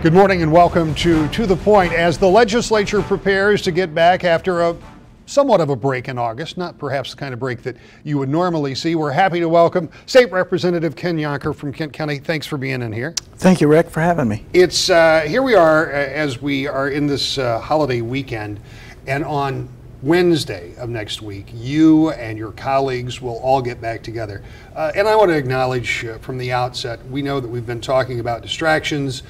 Good morning and welcome to the Point. As the legislature prepares to get back after a somewhat of a break in August, not perhaps the kind of break that you would normally see, we're happy to welcome State Representative Ken Yonker from Kent County. Thanks for being in here. Thank you, Rick, for having me. It's here we are as we are in this holiday weekend, and on Wednesday of next week, you and your colleagues will all get back together. And I want to acknowledge from the outset, we know that we've been talking about distractions.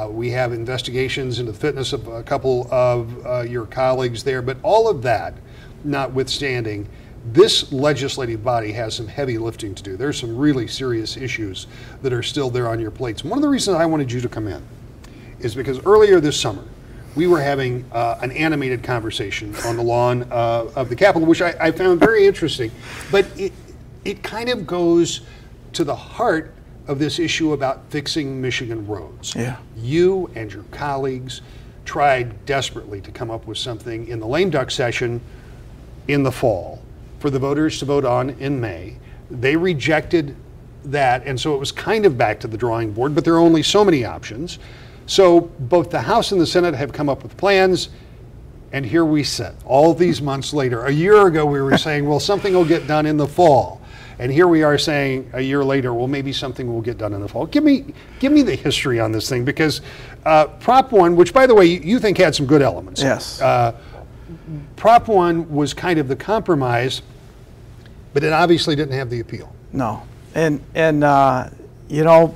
We have investigations into the fitness of a couple of your colleagues there, but all of that notwithstanding, this legislative body has some heavy lifting to do. There's some really serious issues that are still there on your plates. One of the reasons I wanted you to come in is because earlier this summer, we were having an animated conversation on the lawn of the Capitol, which I found very interesting. But it kind of goes to the heart of this issue about fixing Michigan roads. Yeah. You and your colleagues tried desperately to come up with something in the lame duck session in the fall for the voters to vote on in May. They rejected that, and so it was kind of back to the drawing board, but there are only so many options. So both the House and the Senate have come up with plans, and here we sit all these months later. A year ago we were saying, well, something will get done in the fall. And here we are saying a year later, well, maybe something will get done in the fall. Give me the history on this thing, because Prop 1, which by the way, you think had some good elements. Yes. Prop 1 was kind of the compromise, but it obviously didn't have the appeal. No. And you know,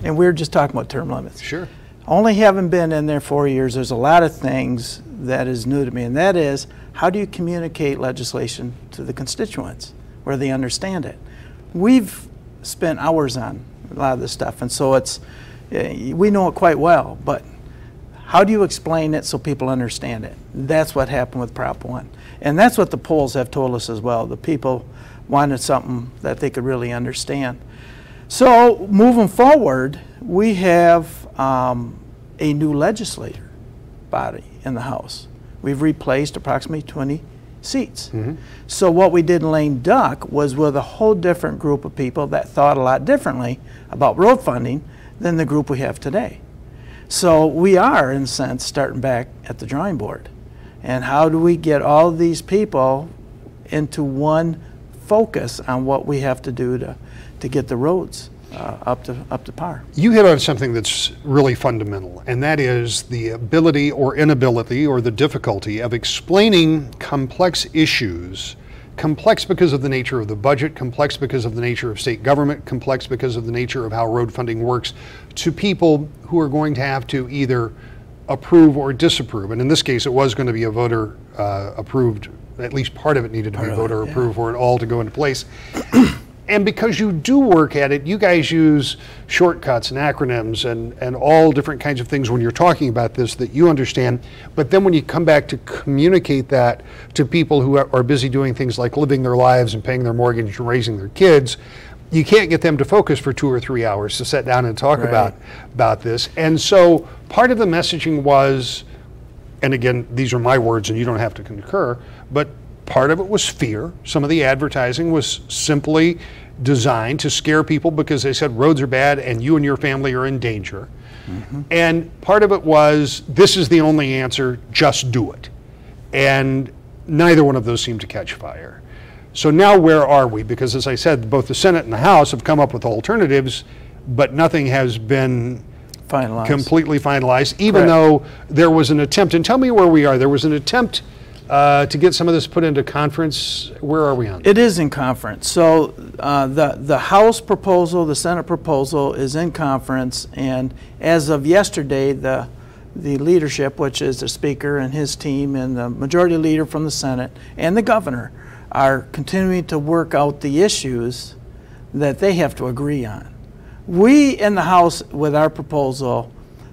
and we were just talking about term limits. Sure. Only having been in there 4 years, there's a lot of things that is new to me, and that is, how do you communicate legislation to the constituents where they understand it? We've spent hours on a lot of this stuff, and so we know it quite well, but how do you explain it so people understand it? That's what happened with Prop 1. And that's what the polls have told us as well. The people wanted something that they could really understand. So moving forward, we have a new legislature body in the House. We've replaced approximately 20 seats. Mm-hmm. So what we did in lame duck was with a whole different group of people that thought a lot differently about road funding than the group we have today. So we are, in a sense, starting back at the drawing board. And how do we get all of these people into one focus on what we have to do to get the roads up to par? You hit on something that's really fundamental, and that is the ability or inability or the difficulty of explaining complex issues. Complex because of the nature of the budget, complex because of the nature of state government, complex because of the nature of how road funding works, to people who are going to have to either approve or disapprove. And in this case, it was going to be a voter approved, at least part of it needed to be voter approved for it all to go into place. And because you do work at it, you guys use shortcuts and acronyms and all different kinds of things when you're talking about this that you understand. But then when you come back to communicate that to people who are busy doing things like living their lives and paying their mortgage and raising their kids, you can't get them to focus for 2 or 3 hours to sit down and talk about this. And so part of the messaging was, and again, these are my words and you don't have to concur, but part of it was fear. Some of the advertising was simply designed to scare people because they said roads are bad and you and your family are in danger. Mm-hmm. And part of it was, this is the only answer, just do it. And neither one of those seemed to catch fire. So now where are we? Because as I said, both the Senate and the House have come up with alternatives, but nothing has been completely finalized, even though there was an attempt. And tell me where we are. There was an attempt to get some of this put into conference. Where are we on? It is in conference. So the House proposal, the Senate proposal is in conference, and as of yesterday, the leadership, which is the Speaker and his team, and the Majority Leader from the Senate, and the Governor, are continuing to work out the issues that they have to agree on. We in the House, with our proposal,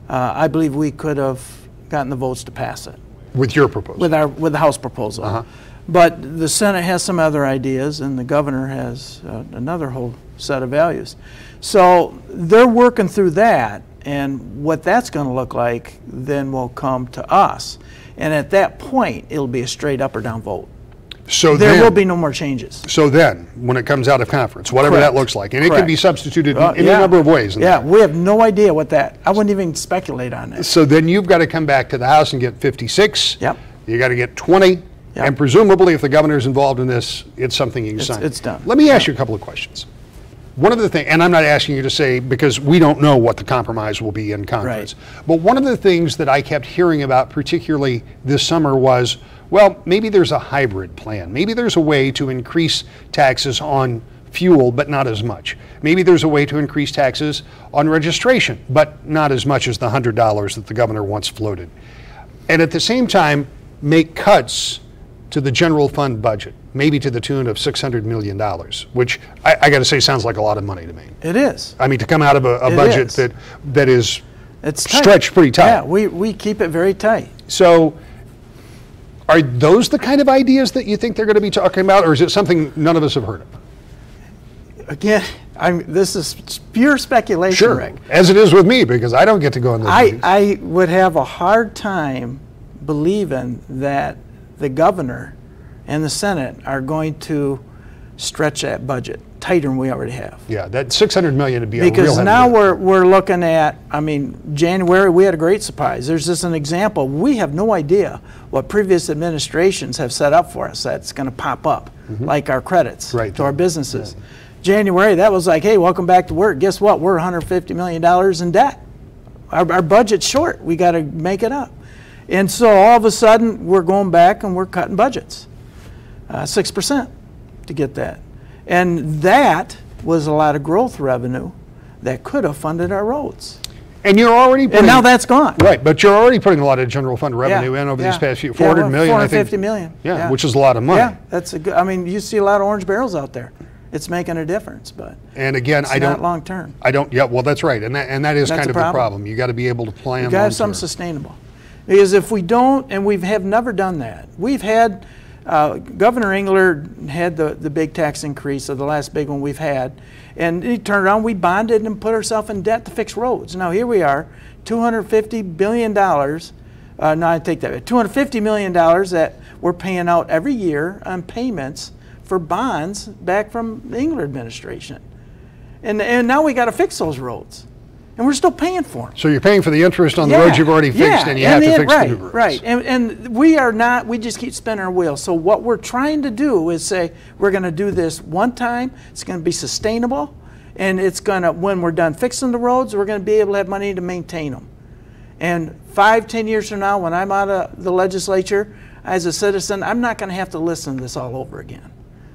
I believe we could have gotten the votes to pass it. With your proposal? With the House proposal. Uh-huh. But the Senate has some other ideas, and the Governor has another whole set of values. So they're working through that, and what that's going to look like then will come to us. And at that point, it'll be a straight up or down vote. So there then, will be no more changes. So then, when it comes out of conference, whatever Correct. that looks like, and it can Correct. be substituted in any Yeah. number of ways. Yeah, we have no idea what that, I wouldn't even speculate on that. So then you've got to come back to the House and get 56. Yep. You got to get 20. Yep. And presumably, if the governor's involved in this, it's something you can sign. It's done. Let me ask you a couple of questions. One of the things, and I'm not asking you to say, because we don't know what the compromise will be in conference, but one of the things that I kept hearing about, particularly this summer, was, well, maybe there's a hybrid plan. Maybe there's a way to increase taxes on fuel, but not as much. Maybe there's a way to increase taxes on registration, but not as much as the $100 that the governor once floated. And at the same time, make cuts to the general fund budget, maybe to the tune of $600 million, which I got to say sounds like a lot of money to me. It is. I mean, to come out of a budget that is It's tight. stretched pretty tight. Yeah, we keep it very tight. So are those the kind of ideas that you think they're going to be talking about, or is it something none of us have heard of? Again, this is pure speculation, Sure, Rick. as it is with me, because I don't get to go in those meetings. I would have a hard time believing that the governor and the Senate are going to stretch that budget tighter than we already have. Yeah, that $600 million would be a real Because heavy now lift. we're looking at, I mean, January, we had a great surprise. There's just an example. We have no idea what previous administrations have set up for us that's going to pop up, like our credits to our businesses. Yeah. January, that was like, hey, welcome back to work. Guess what? We're $150 million in debt. Our budget's short. We got to make it up. And so all of a sudden, we're going back and we're cutting budgets, 6% to get that. And that was a lot of growth revenue that could have funded our roads. And you're already putting, and now that's gone. Right, but you're already putting a lot of general fund revenue in over these past few, 400 million, I think. 450 million. Yeah, which is a lot of money. Yeah, that's a good, I mean, you see a lot of orange barrels out there. It's making a difference, but and again, it's not long term. Yeah, well, that's right, and that is kind of the problem. You got to be able to plan. You got to have something sustainable, because if we don't, and we have never done that. We've had Governor Engler had the big tax increase, or the last big one we've had, and he turned around. We bonded and put ourselves in debt to fix roads. Now here we are, $250 billion. No, I take that back. $250 million that we're paying out every year on payments for bonds back from the Engler administration. And now we got to fix those roads. And we're still paying for them. So you're paying for the interest on the roads you've already fixed, and you have to fix the new roads. Right, and we are not, we just keep spinning our wheels. So what we're trying to do is say, we're going to do this one time, it's going to be sustainable, and it's going to, when we're done fixing the roads, we're going to be able to have money to maintain them. And 5-10 years from now, when I'm out of the legislature, as a citizen, I'm not going to have to listen to this all over again.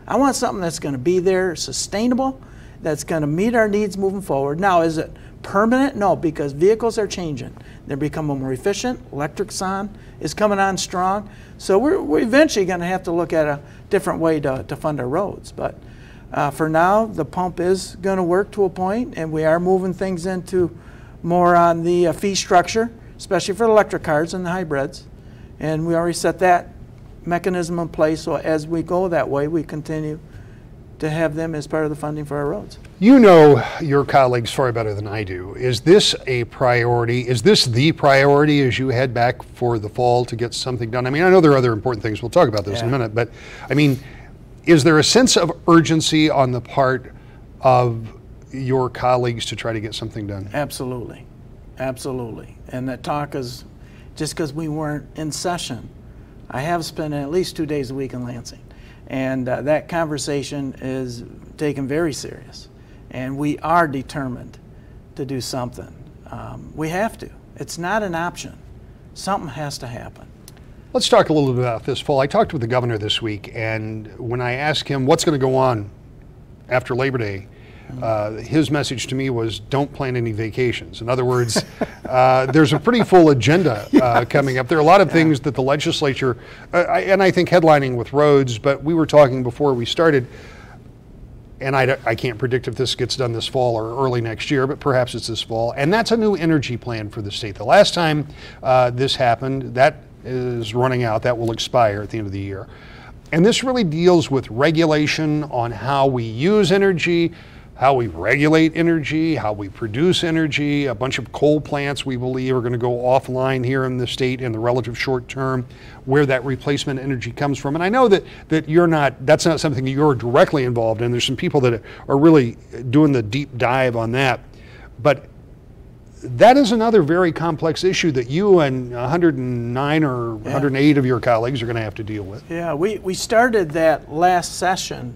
I want something that's going to be there, sustainable, that's going to meet our needs moving forward. Now, is it permanent? No, because vehicles are changing. They're becoming more efficient. Electric's is coming on strong. So we're eventually going to have to look at a different way to fund our roads. But for now, the pump is going to work to a point, and we are moving things into more on the fee structure, especially for the electric cars and the hybrids. And we already set that mechanism in place, so as we go that way, we continue to have them as part of the funding for our roads. You know your colleagues far better than I do. Is this a priority? Is this the priority as you head back for the fall to get something done? I mean, I know there are other important things. We'll talk about this in a minute, but I mean, is there a sense of urgency on the part of your colleagues to try to get something done? Absolutely, absolutely. And that talk is, just because we weren't in session, I have spent at least 2 days a week in Lansing. And that conversation is taken very serious. And we are determined to do something. We have to. It's not an option. Something has to happen. Let's talk a little bit about this fall. I talked with the governor this week, and when I asked him what's going to go on after Labor Day, his message to me was, don't plan any vacations. In other words, there's a pretty full agenda coming up. There are a lot of things that the legislature, and I think headlining with roads, but we were talking before we started, and I can't predict if this gets done this fall or early next year, but perhaps it's this fall, and that's a new energy plan for the state. The last time this happened, that is running out. That will expire at the end of the year. And this really deals with regulation on how we use energy, how we regulate energy, how we produce energy. A bunch of coal plants, we believe, are going to go offline here in the state in the relative short term, where that replacement energy comes from. And I know that that's not something that you're directly involved in. There's some people that are really doing the deep dive on that. But that is another very complex issue that you and 109 or 108 of your colleagues are going to have to deal with. Yeah, we started that last session.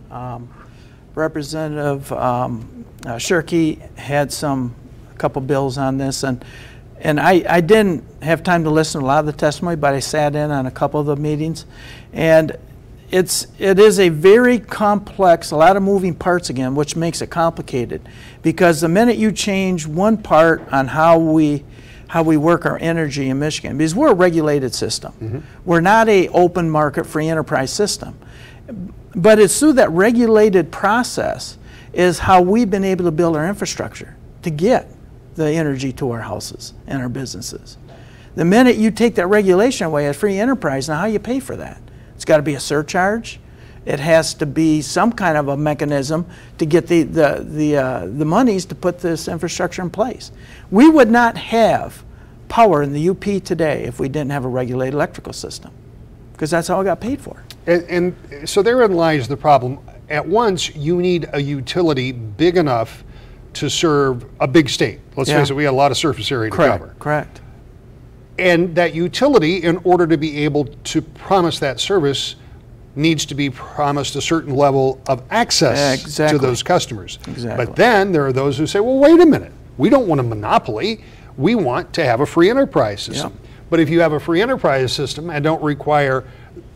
Representative Shirkey had a couple bills on this, and I didn't have time to listen to a lot of the testimony, but I sat in on a couple of the meetings, and it is a very complex, a lot of moving parts again, which makes it complicated, because the minute you change one part on how we work our energy in Michigan, because we're a regulated system, we're not a open market free enterprise system. But it's through that regulated process is how we've been able to build our infrastructure to get the energy to our houses and our businesses. The minute you take that regulation away as free enterprise, now how you pay for that? It's got to be a surcharge. It has to be some kind of a mechanism to get the monies to put this infrastructure in place. We would not have power in the UP today if we didn't have a regulated electrical system, because that's how it got paid for. And so therein lies the problem. At once, you need a utility big enough to serve a big state. Let's face it, we have a lot of surface area to cover. Correct. And that utility, in order to be able to promise that service, needs to be promised a certain level of access to those customers. But then there are those who say, well, wait a minute. We don't want a monopoly. We want to have a free enterprise system. But if you have a free enterprise system and don't require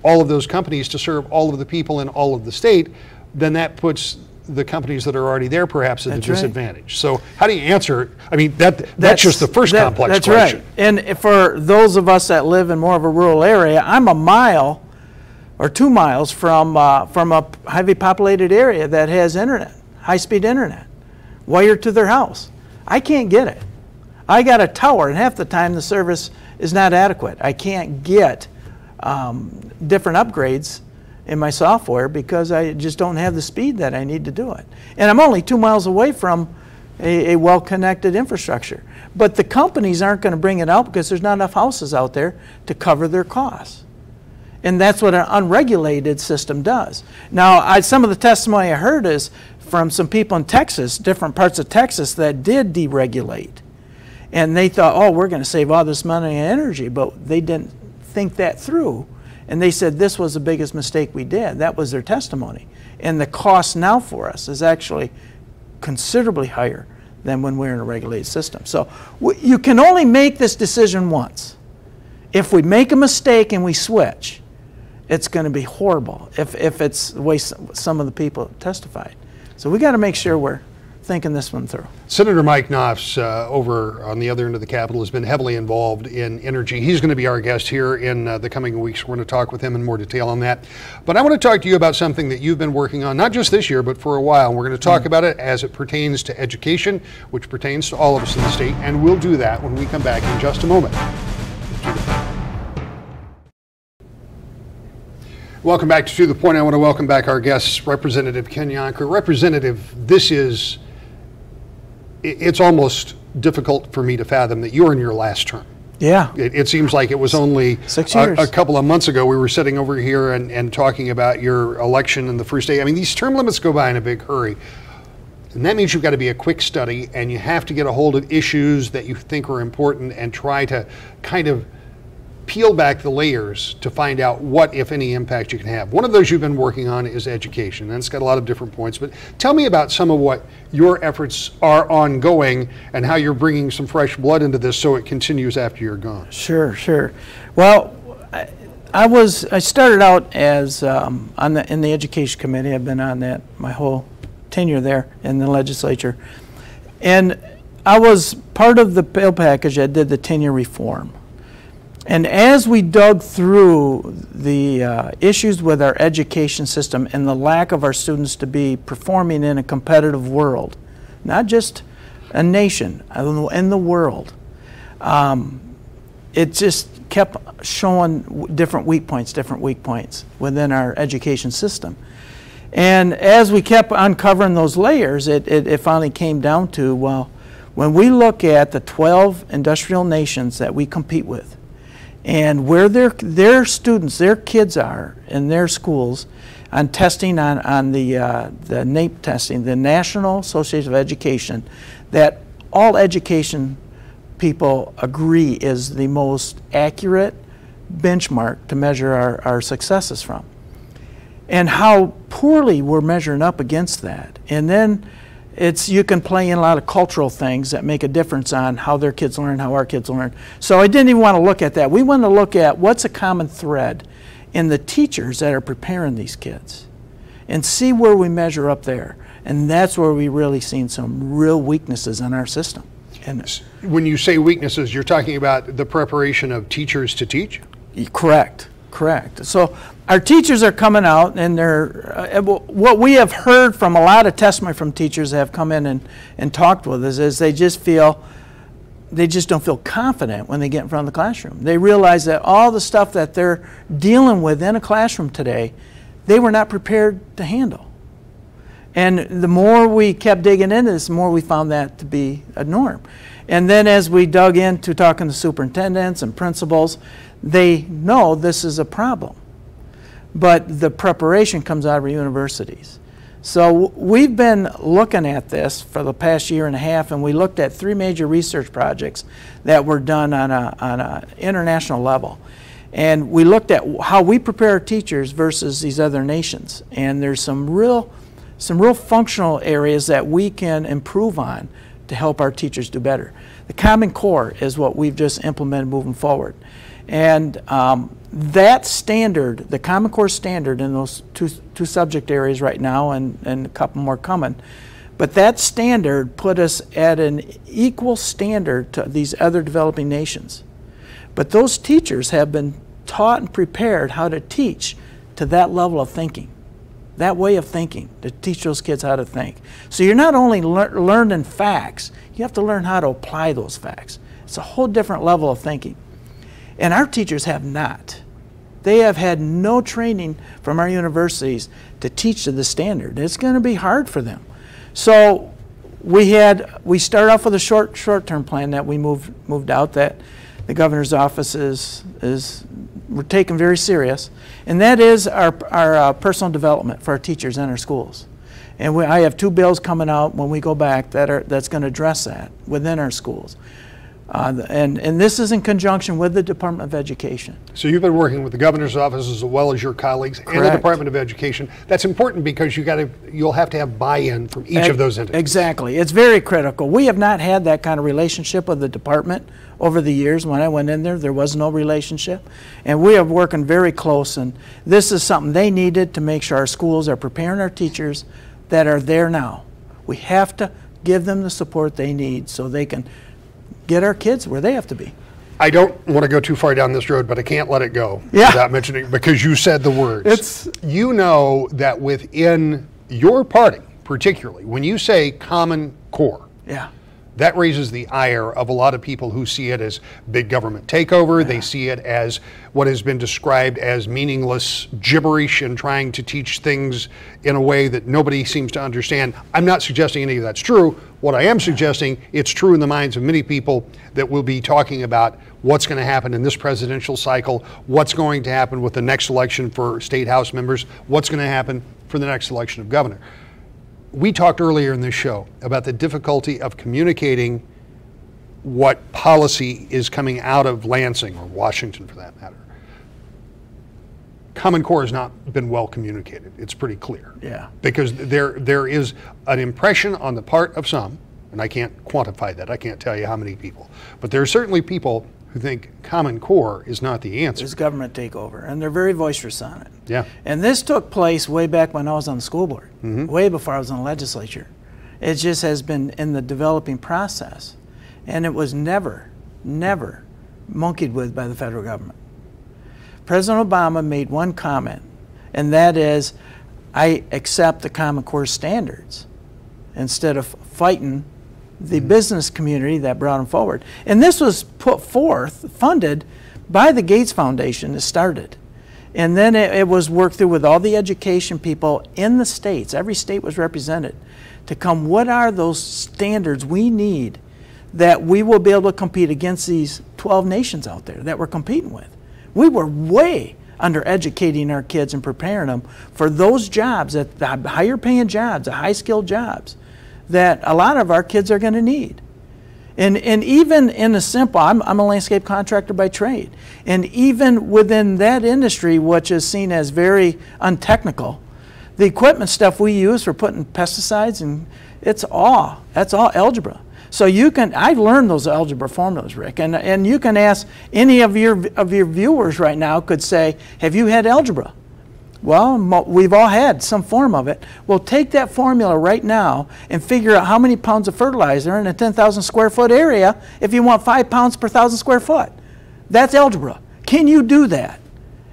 all of those companies to serve all of the people in all of the state, then that puts the companies that are already there perhaps at a disadvantage. So how do you answer? I mean, that's just the first complex question. Right. And for those of us that live in more of a rural area, I'm a mile or 2 miles from a heavily populated area that has internet, high-speed internet, wired to their house. I can't get it. I got a tower, and half the time the service is not adequate. I can't get different upgrades in my software because I just don't have the speed that I need to do it. And I'm only 2 miles away from a well-connected infrastructure. But the companies aren't going to bring it out because there's not enough houses out there to cover their costs. And that's what an unregulated system does. Now, some of the testimony I heard is from some people in Texas, different parts of Texas, that did deregulate. And they thought, oh, we're going to save all this money and energy, but they didn't think that through. And they said this was the biggest mistake we did. That was their testimony. And the cost now for us is actually considerably higher than when we're in a regulated system. So you can only make this decision once. If we make a mistake and we switch, it's going to be horrible if it's the way some of the people testified. So we got to make sure we're thinking this one through. Senator Mike Knopf's over on the other end of the Capitol has been heavily involved in energy. He's going to be our guest here in the coming weeks. We're going to talk with him in more detail on that. But I want to talk to you about something that you've been working on, not just this year, but for a while. And we're going to talk about it as it pertains to education, which pertains to all of us in the state. And we'll do that when we come back in just a moment. Welcome back to the Point. I want to welcome back our guest, Representative Ken Yonker. Representative, it's almost difficult for me to fathom that you're in your last term. Yeah. It seems like it was only 6 years. A couple of months ago we were sitting over here and talking about your election in the first day. I mean, these term limits go by in a big hurry. And that means you've got to be a quick study, and you have to get a hold of issues that you think are important and try to kind of peel back the layers to find out what, if any, impact you can have. One of those you've been working on is education, and it's got a lot of different points. But tell me about some of what your efforts are ongoing and how you're bringing some fresh blood into this so it continues after you're gone. Sure. Well, I started out as in the education committee. I've been on that my whole tenure there in the legislature, and I was part of the bill package that did the 10-year reform. And as we dug through the issues with our education system and the lack of our students to be performing in a competitive world, not just a nation, in the world, it just kept showing different weak points within our education system. And as we kept uncovering those layers, it finally came down to, well, when we look at the 12 industrial nations that we compete with, and where their students, their kids are in their schools on testing on the NAEP testing, the National Association of Education, that all education people agree is the most accurate benchmark to measure our successes from. And how poorly we're measuring up against that. And then you can play in a lot of cultural things that make a difference on how their kids learn, how our kids learn. So I didn't even want to look at that. We want to look at what's a common thread in the teachers that are preparing these kids and see where we measure up there. And that's where we really seen some real weaknesses in our system. And when you say weaknesses, you're talking about the preparation of teachers to teach? Correct, correct. So our teachers are coming out, and they're what we have heard from a lot of testimony from teachers that have come in and talked with us is they just don't feel confident when they get in front of the classroom. They realize that all the stuff that they're dealing with in a classroom today, they were not prepared to handle. And the more we kept digging into this, the more we found that to be a norm. And then as we dug into talking to superintendents and principals, they know this is a problem. But the preparation comes out of our universities. So we've been looking at this for the past year and a half, and we looked at 3 major research projects that were done on an international level. And we looked at how we prepare our teachers versus these other nations. And there's some real functional areas that we can improve on to help our teachers do better. The Common Core is what we've just implemented moving forward. And that standard, the Common Core standard in those two subject areas right now, and a couple more coming, but that standard put us at an equal standard to these other developing nations. But those teachers have been taught and prepared how to teach to that level of thinking, that way of thinking, to teach those kids how to think. So you're not only learning facts, you have to learn how to apply those facts. It's a whole different level of thinking. And our teachers have not. They have had no training from our universities to teach to the standard. It's going to be hard for them. So we started off with a short-term plan that we moved out, that the governor's office we're taking very serious, and that is our personal development for our teachers in our schools. And I have 2 bills coming out when we go back that's going to address that within our schools. And this is in conjunction with the Department of Education. So you've been working with the governor's office as well as your colleagues. Correct. And the Department of Education. That's important because you'll have to have buy-in from each of those entities. Exactly. It's very critical. We have not had that kind of relationship with the department over the years. When I went in there was no relationship. And we are working very close, and this is something they needed to make sure our schools are preparing our teachers that are there now. We have to give them the support they need so they can get our kids where they have to be. I don't want to go too far down this road, but I can't let it go without mentioning, because you said the words. You know that within your party, particularly, when you say Common Core, that raises the ire of a lot of people who see it as big government takeover. They see it as what has been described as meaningless gibberish and trying to teach things in a way that nobody seems to understand. I'm not suggesting any of that's true. What I am suggesting, it's true in the minds of many people that will be talking about what's going to happen in this presidential cycle, what's going to happen with the next election for state house members, what's going to happen for the next election of governor. We talked earlier in this show about the difficulty of communicating what policy is coming out of Lansing, or Washington for that matter. Common Core has not been well communicated. It's pretty clear. Yeah. Because there is an impression on the part of some, and I can't quantify that, I can't tell you how many people, but there are certainly people who think Common Core is not the answer. It's government takeover, and they're very boisterous on it. Yeah. And this took place way back when I was on the school board, way before I was in the legislature. It just has been in the developing process, and it was never monkeyed with by the federal government. President Obama made one comment, and that is, I accept the Common Core standards instead of fighting the business community that brought them forward. And this was put forth, funded by the Gates Foundation that started. And then it was worked through with all the education people in the states. Every state was represented to come, what are those standards we need that we will be able to compete against these 12 nations out there that we're competing with. We were way under educating our kids and preparing them for those jobs, that the higher paying jobs, the high skilled jobs that a lot of our kids are going to need. And even in the simple, I'm a landscape contractor by trade, and even within that industry, which is seen as very untechnical, the equipment stuff we use for putting pesticides, and that's all algebra. So you can, I've learned those algebra formulas, Rick, and you can ask any of your viewers right now could say, have you had algebra? Well, we've all had some form of it. Well, take that formula right now and figure out how many pounds of fertilizer in a 10,000 square foot area if you want 5 pounds per 1,000 square foot. That's algebra. Can you do that?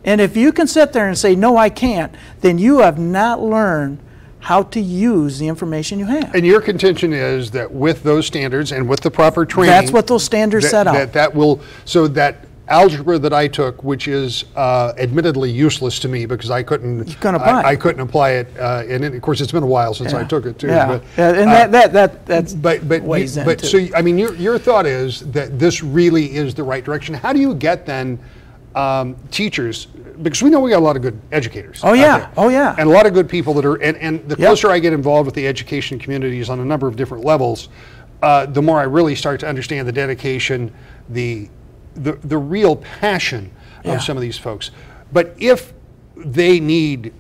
And if you can sit there and say, no, I can't, then you have not learned how to use the information you have. And your contention is that with those standards and with the proper training, that's what those standards set out. That will, so that algebra that I took, which is admittedly useless to me because I couldn't apply it, and of course it's been a while since I took it too. Yeah. But, and that's weighs in too. So I mean, your thought is that this really is the right direction. How do you get then teachers? Because we know we got a lot of good educators. Oh yeah, oh yeah, and a lot of good people that are. And the closer I get involved with the education communities on a number of different levels, the more I really start to understand the dedication, the real passion of some of these folks. But if they need,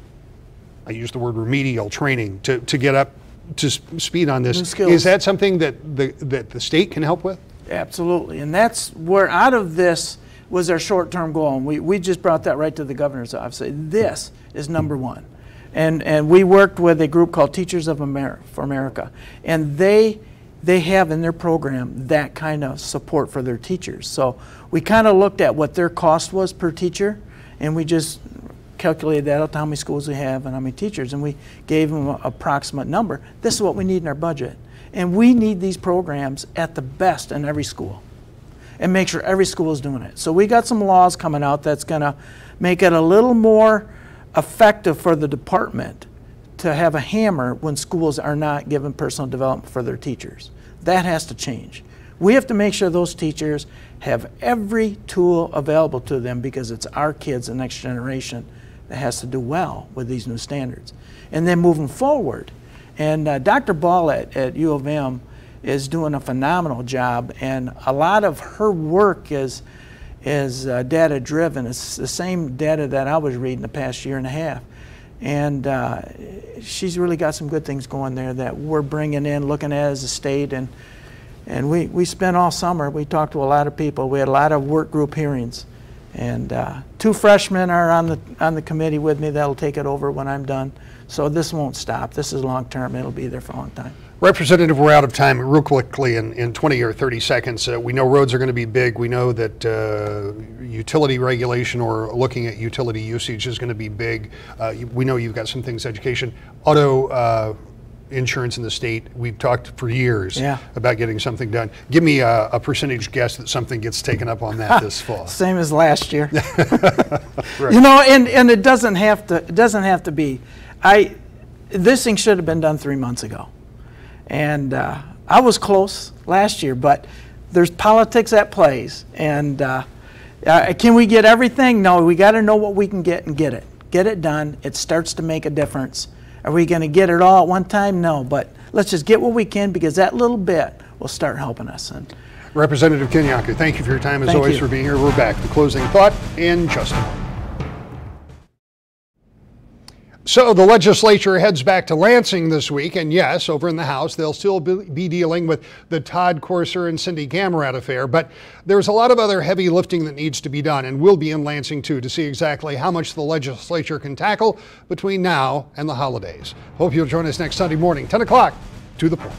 I use the word remedial training to get up to speed on this, is that something that the state can help with? Absolutely, and that's where out of this was our short-term goal, and we just brought that right to the governor's office. This is number one, and we worked with a group called Teachers for America, and they have in their program that kind of support for their teachers. So we kind of looked at what their cost was per teacher, and we just calculated that out to how many schools we have and how many teachers, and we gave them an approximate number. This is what we need in our budget, and we need these programs at the best in every school and make sure every school is doing it. So we got some laws coming out that's going to make it a little more effective for the department to have a hammer when schools are not giving personal development for their teachers. That has to change. We have to make sure those teachers have every tool available to them because it's our kids, the next generation, that has to do well with these new standards. And then moving forward, and Dr. Ball at U of M is doing a phenomenal job, and a lot of her work is data driven. It's the same data that I was reading the past year and a half. And she's really got some good things going there that we're bringing in, looking at as a state. And we spent all summer, we talked to a lot of people. We had a lot of work group hearings. And 2 freshmen are on the committee with me that'll take it over when I'm done. So this won't stop. This is long term. It'll be there for a long time. Representative, we're out of time. Real quickly, in 20 or 30 seconds, we know roads are going to be big. We know that utility regulation or looking at utility usage is going to be big. We know you've got some things, education, auto insurance in the state. We've talked for years about getting something done. Give me a percentage guess that something gets taken up on that this fall. Same as last year. Right. You know, and it doesn't have to be. This thing should have been done 3 months ago. And I was close last year, but there's politics at plays. And can we get everything? No, we got to know what we can get and get it. Get it done. It starts to make a difference. Are we going to get it all at one time? No, but let's just get what we can because that little bit will start helping us. And Representative Ken Yonker, thank you for your time as always for being here. We're back. The closing thought in just a moment. So the legislature heads back to Lansing this week, and yes, over in the House, they'll still be dealing with the Todd Corser and Cindy Gamrat affair, but there's a lot of other heavy lifting that needs to be done, and we'll be in Lansing too to see exactly how much the legislature can tackle between now and the holidays. Hope you'll join us next Sunday morning, 10 o'clock, To the Point.